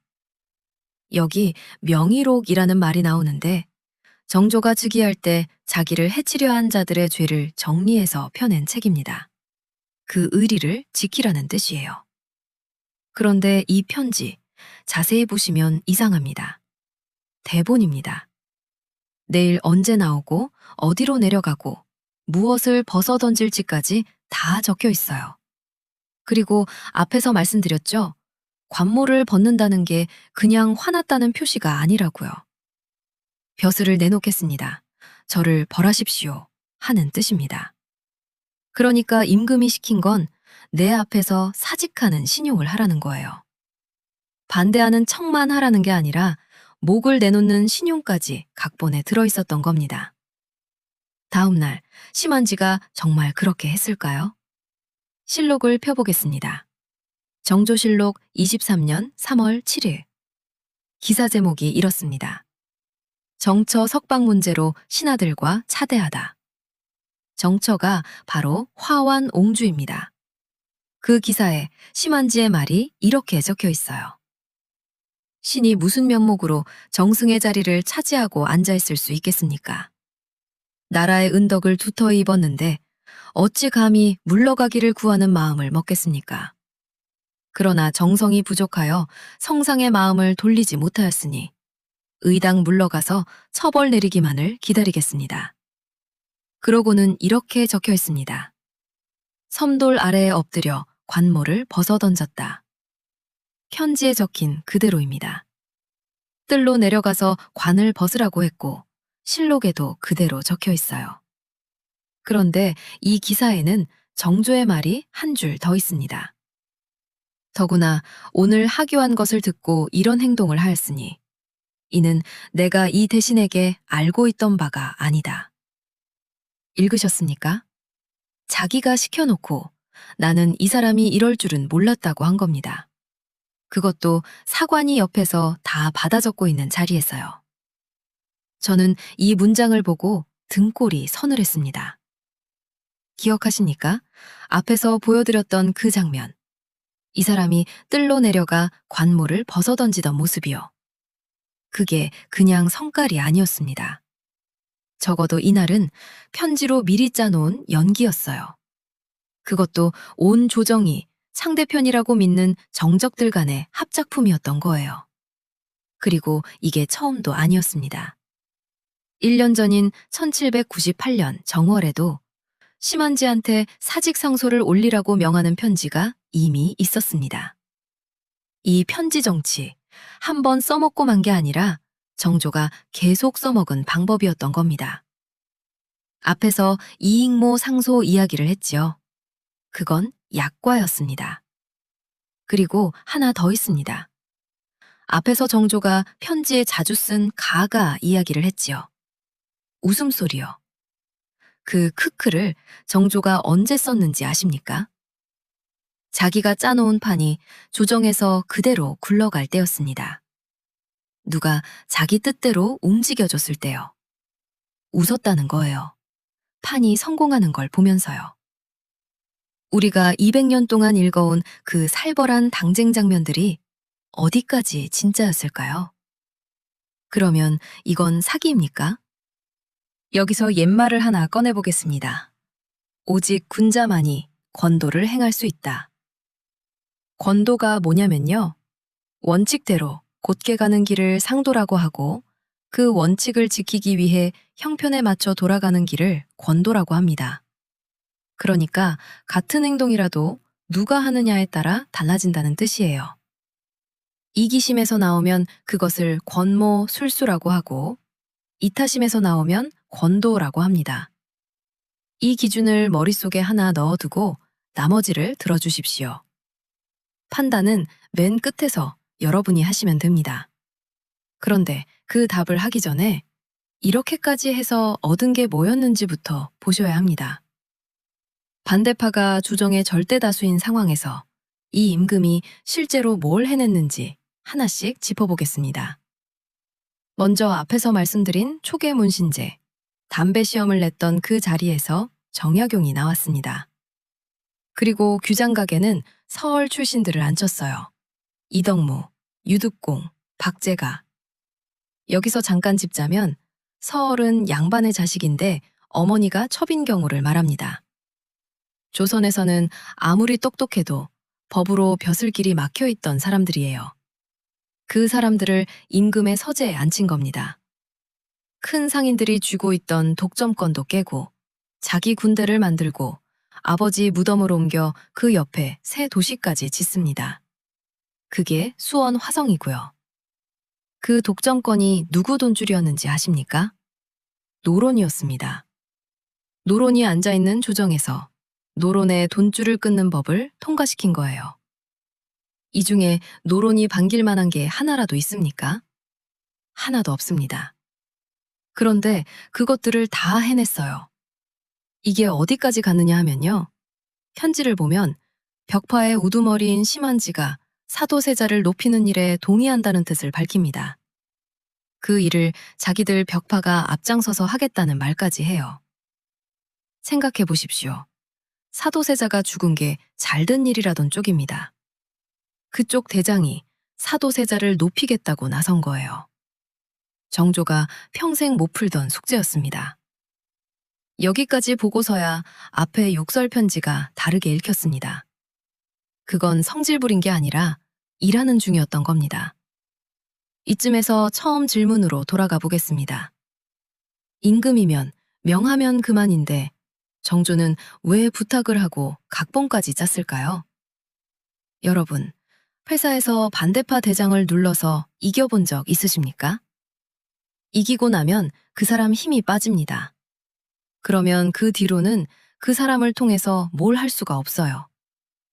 여기 명의록이라는 말이 나오는데 정조가 즉위할 때 자기를 해치려 한 자들의 죄를 정리해서 펴낸 책입니다. 그 의리를 지키라는 뜻이에요. 그런데 이 편지 자세히 보시면 이상합니다. 대본입니다. 내일 언제 나오고 어디로 내려가고 무엇을 벗어던질지까지 다 적혀 있어요. 그리고 앞에서 말씀드렸죠? 관모를 벗는다는 게 그냥 화났다는 표시가 아니라고요. 벼슬을 내놓겠습니다. 저를 벌하십시오. 하는 뜻입니다. 그러니까 임금이 시킨 건 내 앞에서 사직하는 신용을 하라는 거예요. 반대하는 척만 하라는 게 아니라 목을 내놓는 신용까지 각본에 들어있었던 겁니다. 다음 날 심한지가 정말 그렇게 했을까요? 실록을 펴보겠습니다. 정조실록 23년 3월 7일. 기사 제목이 이렇습니다. 정처 석방 문제로 신하들과 차대하다. 정처가 바로 화완 옹주입니다. 그 기사에 심한지의 말이 이렇게 적혀 있어요. 신이 무슨 면목으로 정승의 자리를 차지하고 앉아있을 수 있겠습니까? 나라의 은덕을 두터이 입었는데 어찌 감히 물러가기를 구하는 마음을 먹겠습니까? 그러나 정성이 부족하여 성상의 마음을 돌리지 못하였으니 의당 물러가서 처벌 내리기만을 기다리겠습니다. 그러고는 이렇게 적혀 있습니다. 섬돌 아래에 엎드려 관모를 벗어던졌다. 편지에 적힌 그대로입니다. 뜰로 내려가서 관을 벗으라고 했고 실록에도 그대로 적혀 있어요. 그런데 이 기사에는 정조의 말이 한 줄 더 있습니다. 더구나 오늘 하교한 것을 듣고 이런 행동을 하였으니 이는 내가 이 대신에게 알고 있던 바가 아니다. 읽으셨습니까? 자기가 시켜놓고 나는 이 사람이 이럴 줄은 몰랐다고 한 겁니다. 그것도 사관이 옆에서 다 받아 적고 있는 자리에서요. 저는 이 문장을 보고 등골이 서늘했습니다. 기억하십니까? 앞에서 보여드렸던 그 장면. 이 사람이 뜰로 내려가 관모를 벗어던지던 모습이요. 그게 그냥 성깔이 아니었습니다. 적어도 이날은 편지로 미리 짜놓은 연기였어요. 그것도 온 조정이 상대편이라고 믿는 정적들 간의 합작품이었던 거예요. 그리고 이게 처음도 아니었습니다. 1년 전인 1798년 정월에도 심한지한테 사직상소를 올리라고 명하는 편지가 이미 있었습니다. 이 편지 정치, 한 번 써먹고 만 게 아니라 정조가 계속 써먹은 방법이었던 겁니다. 앞에서 이익모 상소 이야기를 했지요. 그건 약과였습니다. 그리고 하나 더 있습니다. 앞에서 정조가 편지에 자주 쓴 가가 이야기를 했지요. 웃음소리요. 그 크크를 정조가 언제 썼는지 아십니까? 자기가 짜놓은 판이 조정에서 그대로 굴러갈 때였습니다. 누가 자기 뜻대로 움직여줬을 때요. 웃었다는 거예요. 판이 성공하는 걸 보면서요. 우리가 200년 동안 읽어온 그 살벌한 당쟁 장면들이 어디까지 진짜였을까요? 그러면 이건 사기입니까? 여기서 옛말을 하나 꺼내보겠습니다. 오직 군자만이 권도를 행할 수 있다. 권도가 뭐냐면요. 원칙대로 곧게 가는 길을 상도라고 하고 그 원칙을 지키기 위해 형편에 맞춰 돌아가는 길을 권도라고 합니다. 그러니까 같은 행동이라도 누가 하느냐에 따라 달라진다는 뜻이에요. 이기심에서 나오면 그것을 권모 술수라고 하고 이타심에서 나오면 권도라고 합니다. 이 기준을 머릿속에 하나 넣어두고 나머지를 들어주십시오. 판단은 맨 끝에서 여러분이 하시면 됩니다. 그런데 그 답을 하기 전에 이렇게까지 해서 얻은 게 뭐였는지부터 보셔야 합니다. 반대파가 주정의 절대 다수인 상황에서 이 임금이 실제로 뭘 해냈는지 하나씩 짚어보겠습니다. 먼저 앞에서 말씀드린 초계 문신제, 담배 시험을 냈던 그 자리에서 정약용이 나왔습니다. 그리고 규장각에는 서얼 출신들을 앉혔어요. 이덕무, 유득공, 박제가. 여기서 잠깐 짚자면 서얼은 양반의 자식인데 어머니가 첩인경우를 말합니다. 조선에서는 아무리 똑똑해도 법으로 벼슬길이 막혀있던 사람들이에요. 그 사람들을 임금의 서재에 앉힌 겁니다. 큰 상인들이 쥐고 있던 독점권도 깨고 자기 군대를 만들고 아버지 무덤을 옮겨 그 옆에 새 도시까지 짓습니다. 그게 수원 화성이고요. 그 독점권이 누구 돈줄이었는지 아십니까? 노론이었습니다. 노론이 앉아있는 조정에서 노론의 돈줄을 끊는 법을 통과시킨 거예요. 이 중에 노론이 반길 만한 게 하나라도 있습니까? 하나도 없습니다. 그런데 그것들을 다 해냈어요. 이게 어디까지 갔느냐 하면요. 편지를 보면 벽파의 우두머리인 심한지가 사도세자를 높이는 일에 동의한다는 뜻을 밝힙니다. 그 일을 자기들 벽파가 앞장서서 하겠다는 말까지 해요. 생각해 보십시오. 사도세자가 죽은 게 잘된 일이라던 쪽입니다. 그쪽 대장이 사도세자를 높이겠다고 나선 거예요. 정조가 평생 못 풀던 숙제였습니다. 여기까지 보고서야 앞에 욕설 편지가 다르게 읽혔습니다. 그건 성질 부린 게 아니라 일하는 중이었던 겁니다. 이쯤에서 처음 질문으로 돌아가 보겠습니다. 임금이면 명하면 그만인데 정조는 왜 부탁을 하고 각본까지 짰을까요? 여러분, 회사에서 반대파 대장을 눌러서 이겨본 적 있으십니까? 이기고 나면 그 사람 힘이 빠집니다. 그러면 그 뒤로는 그 사람을 통해서 뭘 할 수가 없어요.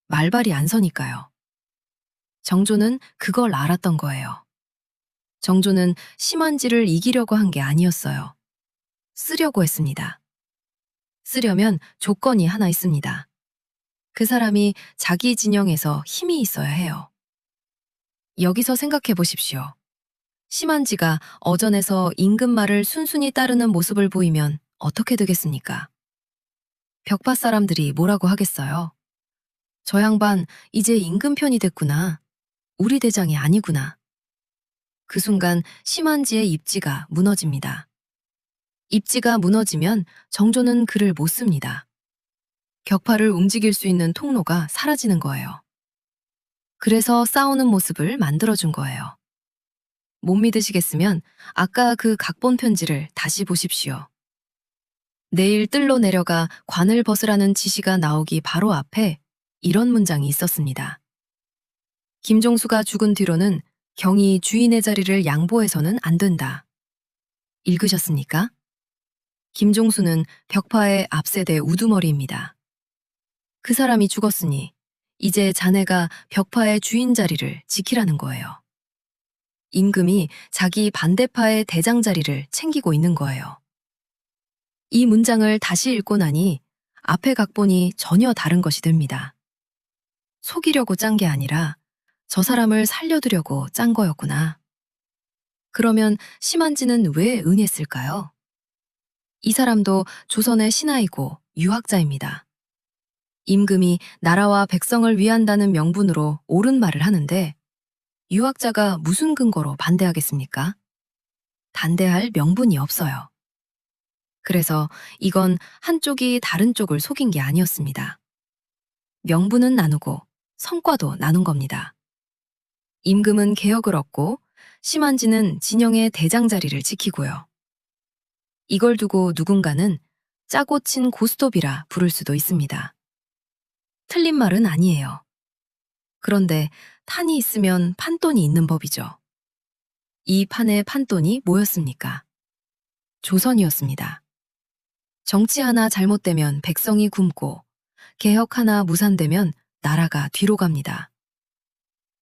말발이 안 서니까요. 정조는 그걸 알았던 거예요. 정조는 심한지를 이기려고 한 게 아니었어요. 쓰려고 했습니다. 쓰려면 조건이 하나 있습니다. 그 사람이 자기 진영에서 힘이 있어야 해요. 여기서 생각해 보십시오. 심한지가 어전에서 임금 말을 순순히 따르는 모습을 보이면 어떻게 되겠습니까? 벽파 사람들이 뭐라고 하겠어요? 저 양반 이제 임금 편이 됐구나. 우리 대장이 아니구나. 그 순간 심한지의 입지가 무너집니다. 입지가 무너지면 정조는 그를 못 씁니다. 격파를 움직일 수 있는 통로가 사라지는 거예요. 그래서 싸우는 모습을 만들어준 거예요. 못 믿으시겠으면 아까 그 각본 편지를 다시 보십시오. 내일 뜰로 내려가 관을 벗으라는 지시가 나오기 바로 앞에 이런 문장이 있었습니다. 김종수가 죽은 뒤로는 경이 주인의 자리를 양보해서는 안 된다. 읽으셨습니까? 김종수는 벽파의 앞세대 우두머리입니다. 그 사람이 죽었으니 이제 자네가 벽파의 주인 자리를 지키라는 거예요. 임금이 자기 반대파의 대장 자리를 챙기고 있는 거예요. 이 문장을 다시 읽고 나니 앞의 각본이 전혀 다른 것이 됩니다. 속이려고 짠 게 아니라 저 사람을 살려두려고 짠 거였구나. 그러면 심한지는 왜 응했을까요? 이 사람도 조선의 신하이고 유학자입니다. 임금이 나라와 백성을 위한다는 명분으로 옳은 말을 하는데 유학자가 무슨 근거로 반대하겠습니까? 반대할 명분이 없어요. 그래서 이건 한쪽이 다른 쪽을 속인 게 아니었습니다. 명분은 나누고 성과도 나눈 겁니다. 임금은 개혁을 얻고 심한지는 진영의 대장 자리를 지키고요. 이걸 두고 누군가는 짜고 친 고스톱이라 부를 수도 있습니다. 틀린 말은 아니에요. 그런데 판이 있으면 판돈이 있는 법이죠. 이 판의 판돈이 뭐였습니까? 조선이었습니다. 정치 하나 잘못되면 백성이 굶고 개혁 하나 무산되면 나라가 뒤로 갑니다.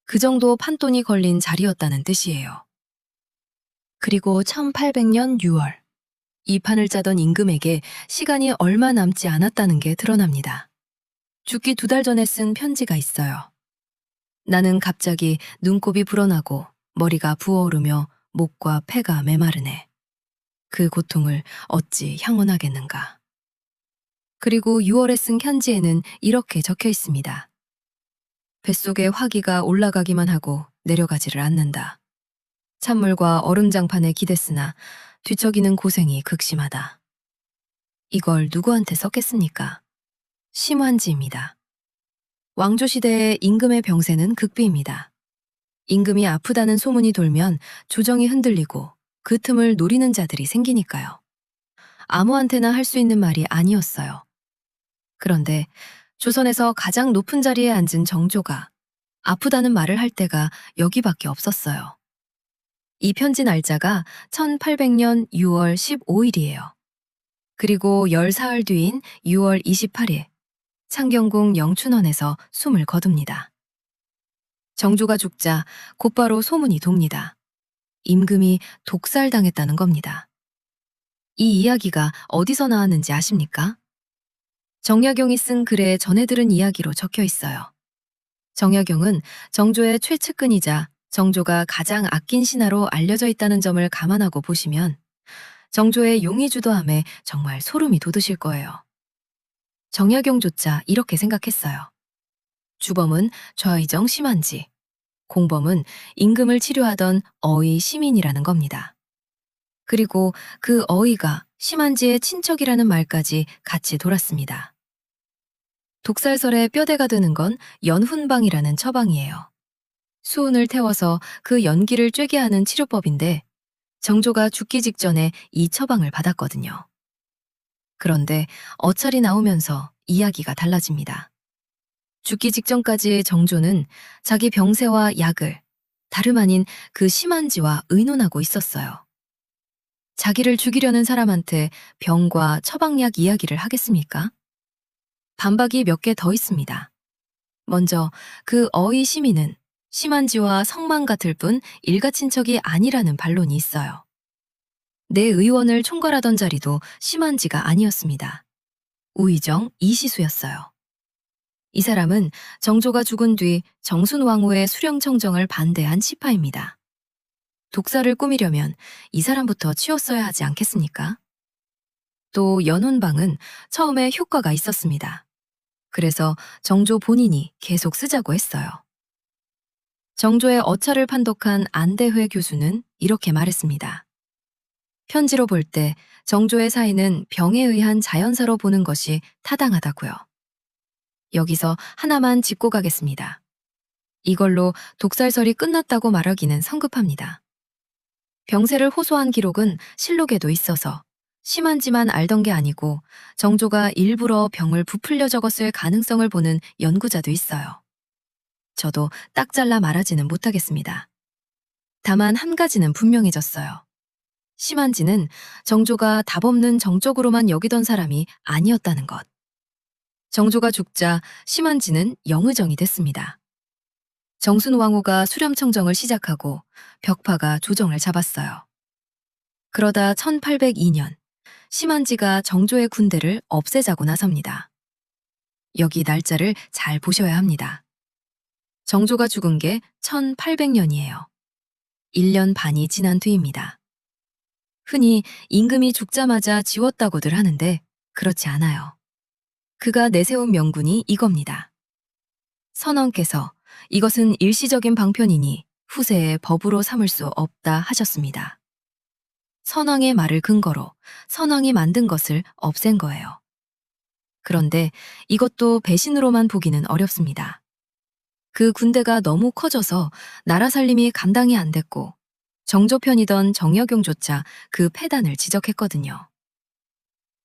그 정도 판돈이 걸린 자리였다는 뜻이에요. 그리고 1800년 6월, 이 판을 짜던 임금에게 시간이 얼마 남지 않았다는 게 드러납니다. 죽기 2달 전에 쓴 편지가 있어요. 나는 갑자기 눈곱이 불어나고 머리가 부어오르며 목과 폐가 메마르네. 그 고통을 어찌 형언하겠는가. 그리고 6월에 쓴 편지에는 이렇게 적혀 있습니다. 뱃속에 화기가 올라가기만 하고 내려가지를 않는다. 찬물과 얼음장판에 기댔으나 뒤척이는 고생이 극심하다. 이걸 누구한테 썼겠습니까? 심환지입니다. 왕조시대의 임금의 병세는 극비입니다. 임금이 아프다는 소문이 돌면 조정이 흔들리고 그 틈을 노리는 자들이 생기니까요. 아무한테나 할 수 있는 말이 아니었어요. 그런데 조선에서 가장 높은 자리에 앉은 정조가 아프다는 말을 할 때가 여기밖에 없었어요. 이 편지 날짜가 1800년 6월 15일이에요. 그리고 10사흘 뒤인 6월 28일, 창경궁 영춘원에서 숨을 거둡니다. 정조가 죽자 곧바로 소문이 돕니다. 임금이 독살당했다는 겁니다. 이 이야기가 어디서 나왔는지 아십니까? 정약용이 쓴 글에 전해 들은 이야기로 적혀 있어요. 정약용은 정조의 최측근이자 정조가 가장 아낀 신하로 알려져 있다는 점을 감안하고 보시면 정조의 용의주도함에 정말 소름이 돋으실 거예요. 정약용조차 이렇게 생각했어요. 주범은 좌의정 심한지, 공범은 임금을 치료하던 어의 시민이라는 겁니다. 그리고 그 어의가 심한지의 친척이라는 말까지 같이 돌았습니다. 독살설의 뼈대가 되는 건 연훈방이라는 처방이에요. 수은을 태워서 그 연기를 쬐게 하는 치료법인데 정조가 죽기 직전에 이 처방을 받았거든요. 그런데 어찰이 나오면서 이야기가 달라집니다. 죽기 직전까지 정조는 자기 병세와 약을 다름 아닌 그 심한지와 의논하고 있었어요. 자기를 죽이려는 사람한테 병과 처방약 이야기를 하겠습니까? 반박이 몇 개 더 있습니다. 먼저 그 어의 시민은 심한지와 성만 같을 뿐 일가친척이 아니라는 반론이 있어요. 내 의원을 총괄하던 자리도 심한지가 아니었습니다. 우의정 이시수였어요. 이 사람은 정조가 죽은 뒤 정순왕후의 수령청정을 반대한 시파입니다. 독사를 꾸미려면 이 사람부터 치웠어야 하지 않겠습니까? 또 연훈방은 처음에 효과가 있었습니다. 그래서 정조 본인이 계속 쓰자고 했어요. 정조의 어찰을 판독한 안대회 교수는 이렇게 말했습니다. 편지로 볼 때 정조의 사인은 병에 의한 자연사로 보는 것이 타당하다고요. 여기서 하나만 짚고 가겠습니다. 이걸로 독살설이 끝났다고 말하기는 성급합니다. 병세를 호소한 기록은 실록에도 있어서 심한지만 알던 게 아니고 정조가 일부러 병을 부풀려 적었을 가능성을 보는 연구자도 있어요. 저도 딱 잘라 말하지는 못하겠습니다. 다만 한 가지는 분명해졌어요. 심한지는 정조가 답없는 정적으로만 여기던 사람이 아니었다는 것. 정조가 죽자 심한지는 영의정이 됐습니다. 정순왕후가 수렴청정을 시작하고 벽파가 조정을 잡았어요. 그러다 1802년 심한지가 정조의 군대를 없애자고 나섭니다. 여기 날짜를 잘 보셔야 합니다. 정조가 죽은 게 1800년이에요. 1년 반이 지난 뒤입니다. 흔히 임금이 죽자마자 지웠다고들 하는데 그렇지 않아요. 그가 내세운 명분이 이겁니다. 선왕께서 이것은 일시적인 방편이니 후세에 법으로 삼을 수 없다 하셨습니다. 선왕의 말을 근거로 선왕이 만든 것을 없앤 거예요. 그런데 이것도 배신으로만 보기는 어렵습니다. 그 군대가 너무 커져서 나라 살림이 감당이 안 됐고 정조 편이던 정약용조차 그 패단을 지적했거든요.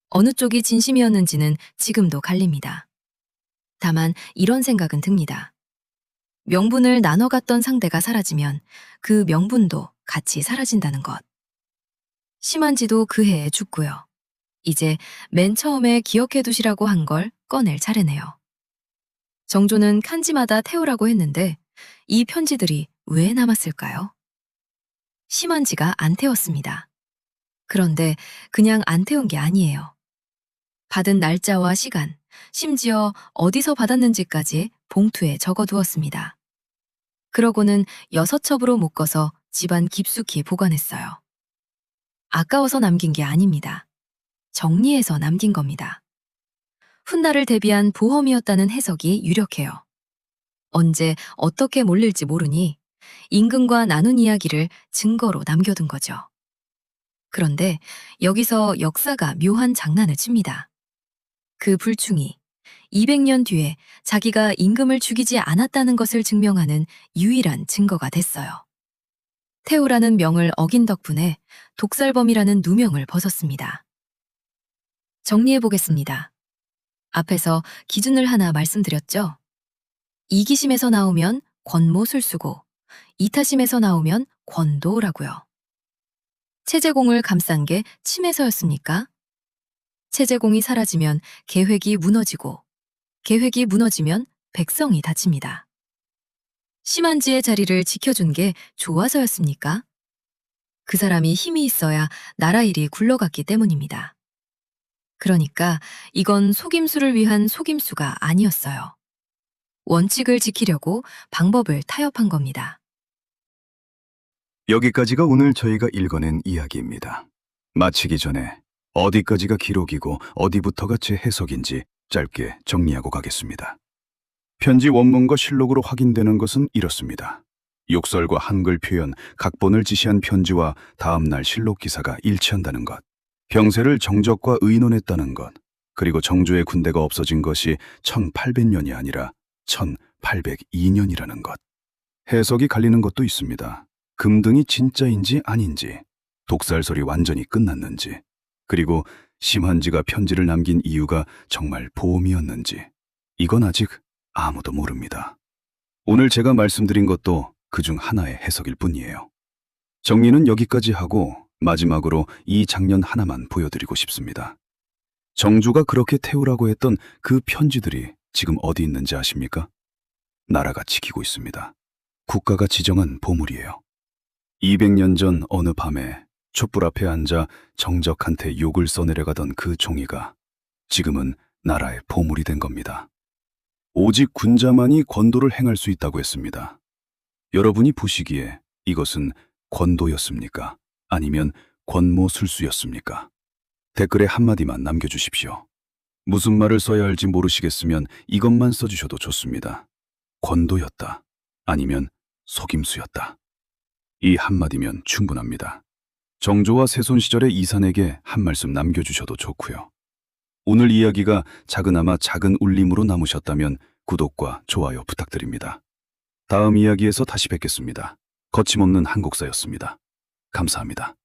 어느 쪽이 진심이었는지는 지금도 갈립니다. 다만 이런 생각은 듭니다. 명분을 나눠 갔던 상대가 사라지면 그 명분도 같이 사라진다는 것. 심한지도 그 해에 죽고요. 이제 맨 처음에 기억해 두시라고 한 걸 꺼낼 차례네요. 정조는 칸지마다 태우라고 했는데 이 편지들이 왜 남았을까요? 심한지가 안 태웠습니다. 그런데 그냥 안 태운 게 아니에요. 받은 날짜와 시간, 심지어 어디서 받았는지까지 봉투에 적어두었습니다. 그러고는 6첩으로 묶어서 집안 깊숙이 보관했어요. 아까워서 남긴 게 아닙니다. 정리해서 남긴 겁니다. 훗날을 대비한 보험이었다는 해석이 유력해요. 언제 어떻게 몰릴지 모르니 임금과 나눈 이야기를 증거로 남겨둔 거죠. 그런데 여기서 역사가 묘한 장난을 칩니다. 그 불충이 200년 뒤에 자기가 임금을 죽이지 않았다는 것을 증명하는 유일한 증거가 됐어요. 태우라는 명을 어긴 덕분에 독살범이라는 누명을 벗었습니다. 정리해 보겠습니다. 앞에서 기준을 하나 말씀드렸죠? 이기심에서 나오면 권모술수고 이타심에서 나오면 권도라고요. 체제공을 감싼 게 침에서였습니까? 체제공이 사라지면 계획이 무너지고 계획이 무너지면 백성이 다칩니다. 심한지의 자리를 지켜준 게 좋아서였습니까? 그 사람이 힘이 있어야 나라 일이 굴러갔기 때문입니다. 그러니까 이건 속임수를 위한 속임수가 아니었어요. 원칙을 지키려고 방법을 타협한 겁니다. 여기까지가 오늘 저희가 읽어낸 이야기입니다. 마치기 전에 어디까지가 기록이고 어디부터가 제 해석인지 짧게 정리하고 가겠습니다. 편지 원문과 실록으로 확인되는 것은 이렇습니다. 욕설과 한글 표현, 각본을 지시한 편지와 다음날 실록 기사가 일치한다는 것, 병세를 정적과 의논했다는 것, 그리고 정조의 군대가 없어진 것이 1800년이 아니라 1802년이라는 것. 해석이 갈리는 것도 있습니다. 금등이 진짜인지 아닌지, 독살설이 완전히 끝났는지, 그리고 심한지가 편지를 남긴 이유가 정말 보험이었는지, 이건 아직 아무도 모릅니다. 오늘 제가 말씀드린 것도 그중 하나의 해석일 뿐이에요. 정리는 여기까지 하고 마지막으로 이 장면 하나만 보여드리고 싶습니다. 정조가 그렇게 태우라고 했던 그 편지들이 지금 어디 있는지 아십니까? 나라가 지키고 있습니다. 국가가 지정한 보물이에요. 200년 전 어느 밤에 촛불 앞에 앉아 정적한테 욕을 써내려가던 그 종이가 지금은 나라의 보물이 된 겁니다. 오직 군자만이 권도를 행할 수 있다고 했습니다. 여러분이 보시기에 이것은 권도였습니까? 아니면 권모술수였습니까? 댓글에 한마디만 남겨주십시오. 무슨 말을 써야 할지 모르시겠으면 이것만 써주셔도 좋습니다. 권도였다. 아니면 속임수였다. 이 한마디면 충분합니다. 정조와 세손 시절의 이산에게 한 말씀 남겨주셔도 좋고요. 오늘 이야기가 작으나마 작은 울림으로 남으셨다면 구독과 좋아요 부탁드립니다. 다음 이야기에서 다시 뵙겠습니다. 거침없는 한국사였습니다. 감사합니다.